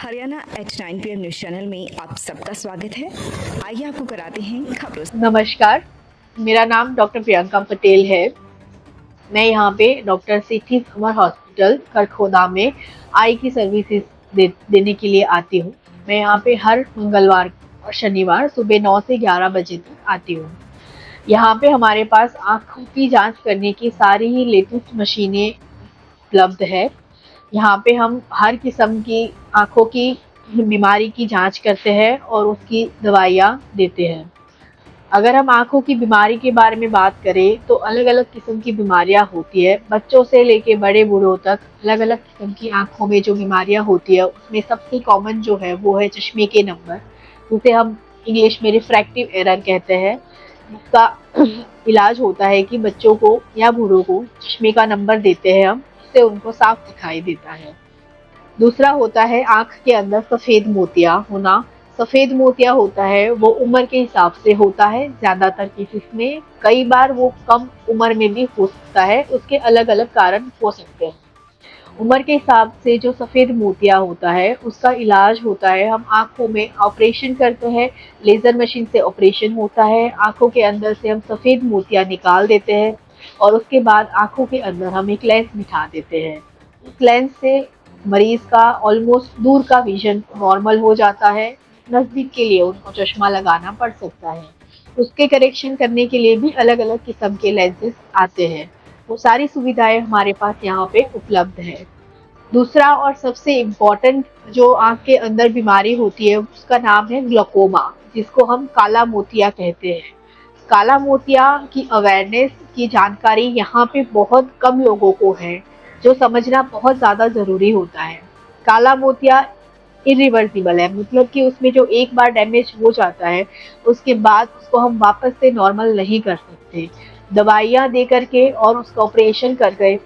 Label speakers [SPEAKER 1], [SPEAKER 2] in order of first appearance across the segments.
[SPEAKER 1] Haryana at 9 PM news channel में आप सबका स्वागत है। आइए आपको कराते हैं खबरों से।
[SPEAKER 2] नमस्कार, मेरा नाम डॉक्टर प्रियंका पटेल है। मैं यहाँ पे डॉक्टर सिटी समर हॉस्पिटल करखोदा में आई की सर्विसेज देने के लिए आती हूँ। मैं यहाँ पे हर मंगलवार और शनिवार सुबह 9 से 11 बजे तक आती हूँ। यहाँ पे हमारे पास आँखों की जांच करने की सारी ही लेटेस्ट मशीनें उपलब्ध है। यहाँ पे हम हर किस्म की आँखों की बीमारी की जांच करते हैं और उसकी दवाइयाँ देते हैं। अगर हम आँखों की बीमारी के बारे में बात करें तो अलग-अलग किस्म की बीमारियाँ होती है। बच्चों से लेके बड़े बूढ़ों तक अलग-अलग किस्म की आँखों में जो बीमारियाँ होती है, उसमें सबसे कॉमन जो है वो है चश्मे के नंबर, जिसे हम इंग्लिश में रिफ्रैक्टिव एरर कहते हैं। इसका इलाज होता है कि बच्चों को या बूढ़ों को चश्मे का नंबर देते हैं हम, जिससे उनको साफ दिखाई देता है। दूसरा होता है आँख के अंदर सफ़ेद मोतिया होना। सफ़ेद मोतिया होता है वो उम्र के हिसाब से होता है ज़्यादातर केसेस में, कई बार वो कम उम्र में भी हो सकता है, उसके अलग-अलग कारण हो सकते हैं। उम्र के हिसाब से जो सफ़ेद मोतिया होता है उसका इलाज होता है, हम आँखों में ऑपरेशन करते हैं, लेज़र मशीन से ऑपरेशन होता है, आँखों के अंदर से हम सफ़ेद मोतिया निकाल देते हैं और उसके बाद आँखों के अंदर हम एक लेंस बिठा देते हैं। उस लेंस से मरीज़ का ऑलमोस्ट दूर का विज़न नॉर्मल हो जाता है, नज़दीक के लिए उनको चश्मा लगाना पड़ सकता है। उसके करेक्शन करने के लिए भी अलग-अलग किस्म के लेंसेज़ आते हैं। वो सारी सुविधाएँ हमारे पास यहाँ पे उपलब्ध है। दूसरा और सबसे इम्पोर्टेंट जो आँख के अंदर बीमारी होती है उसका नाम है ग्लूकोमा, जिसको हम काला मोतिया कहते हैं। काला मोतिया की अवेयरनेस की जानकारी यहाँ पे बहुत कम लोगों को है, जो समझना बहुत ज़्यादा ज़रूरी होता है। काला मोतिया इरिवर्सिबल है, मतलब कि उसमें जो एक बार डैमेज हो जाता है, उसके बाद उसको हम वापस से नॉर्मल नहीं कर सकते। दवाइयाँ दे करके और उसका ऑपरेशन करके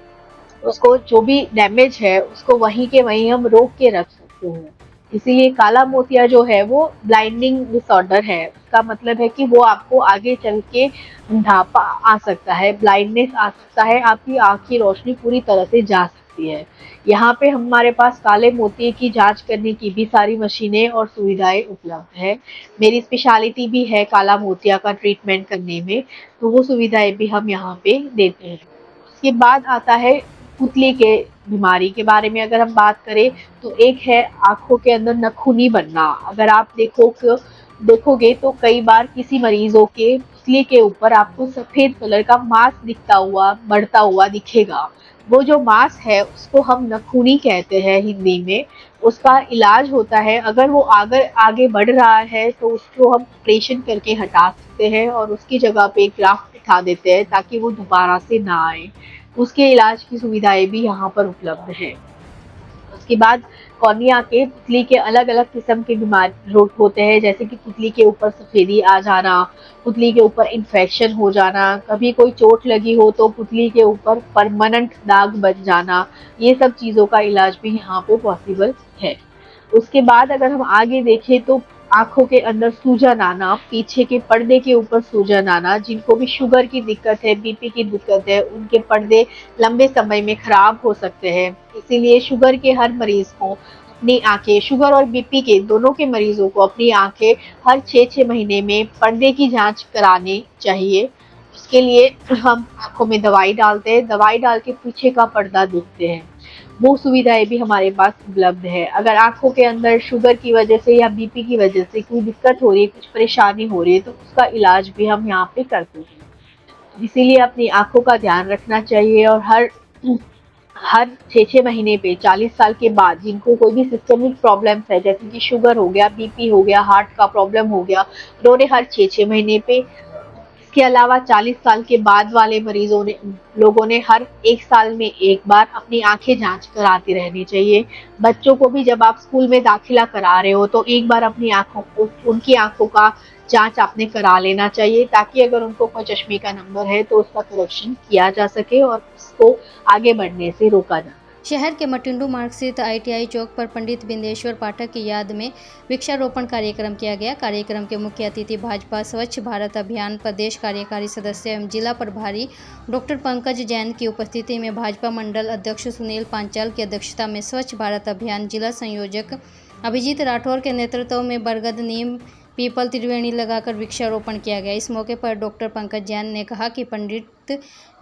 [SPEAKER 2] उसको जो भी डैमेज है उसको वहीं के वहीं हम रोक के रख सकते हैं। इसीलिए काला मोतिया जो है वो ब्लाइंडिंग डिसऑर्डर है। इसका मतलब है कि वो आपको आगे चल के अंधापा आ सकता है, ब्लाइंडनेस आ सकता है, आपकी आँख की रोशनी पूरी तरह से जा सकती है। यहाँ पे हमारे पास काले मोतिये की जाँच करने की भी सारी मशीनें और सुविधाएँ उपलब्ध है। मेरी स्पेशलिटी भी है काला मोतिया का ट्रीटमेंट करने में, तो वो सुविधाएँ भी हम यहाँ पे देते हैं। उसके बाद आता है पुतली के बीमारी के बारे में अगर हम बात करें तो एक है आँखों के अंदर नखूनी बनना। अगर आप देखोगे तो कई बार किसी मरीज़ों के पुतली के ऊपर आपको सफ़ेद कलर का मांस दिखता हुआ, बढ़ता हुआ दिखेगा। वो जो मांस है उसको हम नखूनी कहते हैं हिंदी में। उसका इलाज होता है अगर वो आगे बढ़ रहा है तो उसको हम ऑपरेशन करके हटा सकते हैं और उसकी जगह पे ग्राफ्ट बिठा देते हैं ताकि वो दोबारा से ना आए। उसके इलाज की सुविधाएँ भी यहाँ पर उपलब्ध हैं। उसके बाद कॉर्निया के पुतली के अलग-अलग किस्म के रोग होते हैं, जैसे कि पुतली के ऊपर सफ़ेदी आ जाना, पुतली के ऊपर इन्फेक्शन हो जाना, कभी कोई चोट लगी हो तो पुतली के ऊपर परमानेंट दाग बन जाना, ये सब चीज़ों का इलाज भी यहाँ पे पॉसिबल है। उसके बाद अगर हम आगे देखें तो आँखों के अंदर सूजन आना, पीछे के पर्दे के ऊपर सूजन आना, जिनको भी शुगर की दिक्कत है, बीपी की दिक्कत है, उनके पर्दे लंबे समय में खराब हो सकते हैं। इसीलिए शुगर के हर मरीज़ को अपनी आँखें, शुगर और बीपी के दोनों के मरीज़ों को अपनी आँखें हर 6-6 महीने में पर्दे की जाँच करानी चाहिए। उसके लिए हम आँखों में दवाई डालते हैं, दवाई डाल के पीछे का पर्दा देखते हैं। वो सुविधाएँ भी हमारे पास उपलब्ध है। अगर आँखों के अंदर शुगर की वजह से या बीपी की वजह से कोई दिक्कत हो रही है, कुछ परेशानी हो रही है, तो उसका इलाज भी हम यहाँ पे करते हैं। इसीलिए अपनी आँखों का ध्यान रखना चाहिए और हर 6-6 महीने पे 40 साल के बाद जिनको कोई भी सिस्टमिक प्रॉब्लम्स है, जैसे कि शुगर हो गया, बीपी हो गया, हार्ट का प्रॉब्लम हो गया, उन्होंने हर 6-6 महीने पे, इसके अलावा 40 साल के बाद वाले लोगों ने हर 1 साल में 1 बार अपनी आँखें जाँच कराती रहनी चाहिए। बच्चों को भी जब आप स्कूल में दाखिला करा रहे हो तो एक बार अपनी उनकी आँखों का जाँच आपने करा लेना चाहिए, ताकि अगर उनको कोई चश्मे का नंबर है तो उसका करेक्शन किया जा सके और उसको आगे बढ़ने से रोका जा सके।
[SPEAKER 3] शहर के मटिंडू मार्ग स्थित ITI चौक पर पंडित बिंदेश्वर पाठक की याद में वृक्षारोपण कार्यक्रम किया गया। कार्यक्रम के मुख्य अतिथि भाजपा स्वच्छ भारत अभियान प्रदेश कार्यकारी सदस्य एवं जिला प्रभारी डॉक्टर पंकज जैन की उपस्थिति में भाजपा मंडल अध्यक्ष सुनील पांचाल की अध्यक्षता में स्वच्छ भारत अभियान जिला संयोजक अभिजीत राठौर के नेतृत्व में बरगद, नीम, पीपल, त्रिवेणी लगाकर वृक्षारोपण किया गया। इस मौके पर डॉक्टर पंकज जैन ने कहा कि पंडित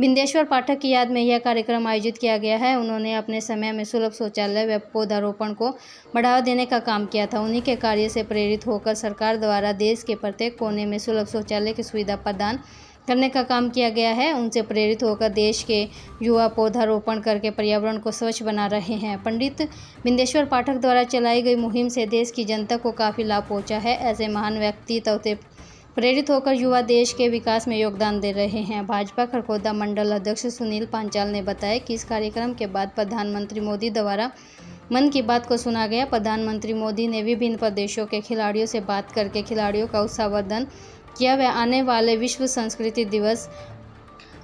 [SPEAKER 3] बिंदेश्वर पाठक की याद में यह कार्यक्रम आयोजित किया गया है। उन्होंने अपने समय में सुलभ शौचालय व पौधारोपण को बढ़ावा देने का काम किया था। उन्हीं के कार्य से प्रेरित होकर सरकार द्वारा देश के प्रत्येक कोने में सुलभ शौचालय की सुविधा प्रदान करने का काम किया गया है। उनसे प्रेरित होकर देश के युवा पौधारोपण करके पर्यावरण को स्वच्छ बना रहे हैं। पंडित बिंदेश्वर पाठक द्वारा चलाई गई मुहिम से देश की जनता को काफ़ी लाभ पहुंचा है। ऐसे महान व्यक्तित्व से प्रेरित होकर युवा देश के विकास में योगदान दे रहे हैं। भाजपा खरखोदा मंडल अध्यक्ष सुनील पांचाल ने बताया कि इस कार्यक्रम के बाद प्रधानमंत्री मोदी द्वारा मन की बात को सुना गया। प्रधानमंत्री मोदी ने विभिन्न प्रदेशों के खिलाड़ियों से बात करके खिलाड़ियों का उत्साहवर्धन किया। वह आने वाले विश्व संस्कृति दिवस,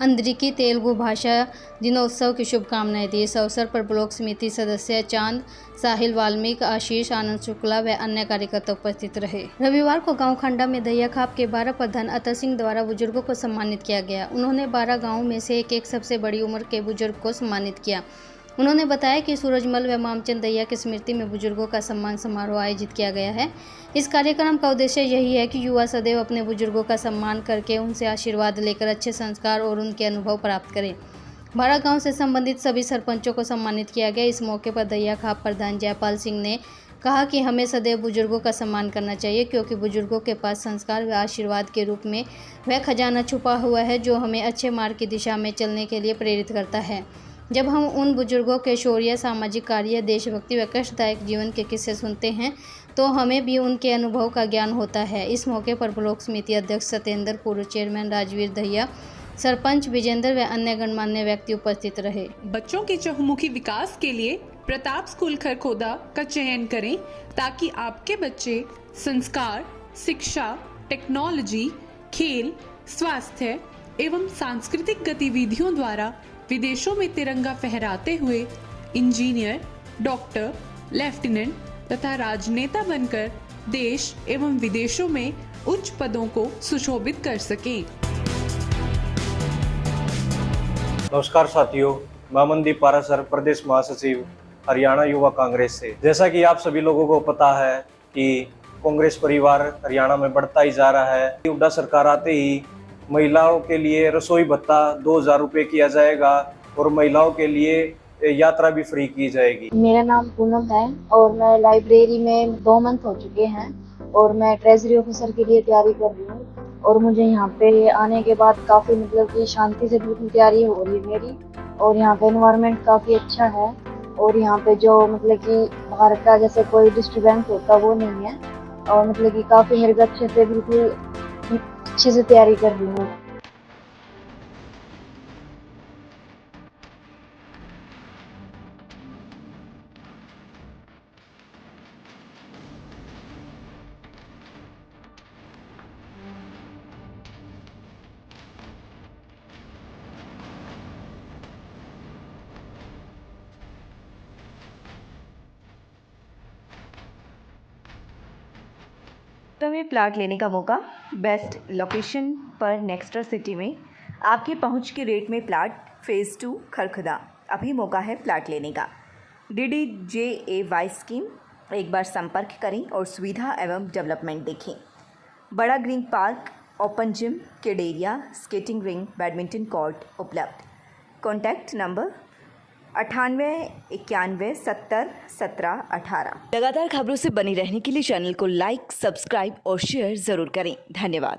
[SPEAKER 3] अंद्रिकी तेलुगु भाषा दिनोत्सव की शुभकामनाएं दी। इस अवसर पर ब्लॉक समिति सदस्य चांद, साहिल वाल्मीकि, आशीष, आनंद शुक्ला व अन्य कार्यकर्ता उपस्थित रहे। रविवार को गांव खंडा में दहिया खाप के 12 प्रधान अतर सिंह द्वारा बुजुर्गों को सम्मानित किया गया। उन्होंने 12 गाँव में से एक सबसे बड़ी उम्र के बुजुर्ग को सम्मानित किया। उन्होंने बताया कि सूरजमल व मामचंद दहिया की स्मृति में बुजुर्गों का सम्मान समारोह आयोजित किया गया है। इस कार्यक्रम का उद्देश्य यही है कि युवा सदैव अपने बुजुर्गों का सम्मान करके उनसे आशीर्वाद लेकर अच्छे संस्कार और उनके अनुभव प्राप्त करें। 12 गांव से संबंधित सभी सरपंचों को सम्मानित किया गया। इस मौके पर दहिया खाप प्रधान जयपाल सिंह ने कहा कि हमें सदैव बुजुर्गों का सम्मान करना चाहिए, क्योंकि बुजुर्गों के पास संस्कार व आशीर्वाद के रूप में वह खजाना छुपा हुआ है जो हमें अच्छे मार्ग की दिशा में चलने के लिए प्रेरित करता है। जब हम उन बुजुर्गों के शौर्य, सामाजिक कार्य, देशभक्ति व कष्टदायक जीवन के किस्से सुनते हैं तो हमें भी उनके अनुभव का ज्ञान होता है। इस मौके पर ब्लॉक समिति अध्यक्ष सत्येंद्र, पूर्व चेयरमैन राजवीर दहिया, सरपंच विजेंद्र व अन्य गणमान्य व्यक्ति उपस्थित रहे।
[SPEAKER 4] बच्चों के चहुमुखी विकास के लिए प्रताप स्कूल खरखोदा का चयन करें ताकि आपके बच्चे संस्कार, शिक्षा, टेक्नोलॉजी, खेल, स्वास्थ्य एवं सांस्कृतिक गतिविधियों द्वारा विदेशों में तिरंगा फहराते हुए इंजीनियर, डॉक्टर, लेफ्टिनेंट तथा राजनेता बनकर देश एवं विदेशों में उच्च पदों को सुशोभित कर सकें।
[SPEAKER 5] नमस्कार साथियों, मैं मनदीप पारासर, प्रदेश महासचिव, हरियाणा युवा कांग्रेस से। जैसा कि आप सभी लोगों को पता है कि कांग्रेस परिवार हरियाणा में बढ़ता ही जा रहा है। हुड्डा सरकार आते ही महिलाओं के लिए रसोई भत्ता 2000 रुपये किया जाएगा और महिलाओं के लिए यात्रा भी फ्री की जाएगी।
[SPEAKER 6] मेरा नाम पूनम है और मैं लाइब्रेरी में 2 मंथ हो चुके हैं और मैं ट्रेजरी ऑफिसर के लिए तैयारी कर रही हूँ। और मुझे यहाँ पे आने के बाद काफ़ी मतलब कि शांति से बिल्कुल तैयारी हो रही है मेरी। और यहाँ पे एनवायरनमेंट काफ़ी अच्छा है और यहाँ पे जो मतलब कि भारत का जैसे कोई डिस्टर्बेंस होता वो नहीं है। और मतलब कि काफ़ी मेरे को अच्छे से बिल्कुल अच्छे से तैयारी कर रही हूँ।
[SPEAKER 1] में प्लाट लेने का मौका, बेस्ट लोकेशन पर नेक्स्टर सिटी में आपके पहुंच के रेट में प्लाट, फेज़ 2 खरखोदा। अभी मौका है प्लाट लेने का। DDJAY स्कीम, एक बार संपर्क करें और सुविधा एवं डेवलपमेंट देखें। बड़ा green park, open gym, kid area, skating ring, badminton court उपलब्ध। Contact number 98 91 70 17 18। लगातार खबरों से बनी रहने के लिए चैनल को लाइक, सब्सक्राइब और शेयर ज़रूर करें। धन्यवाद।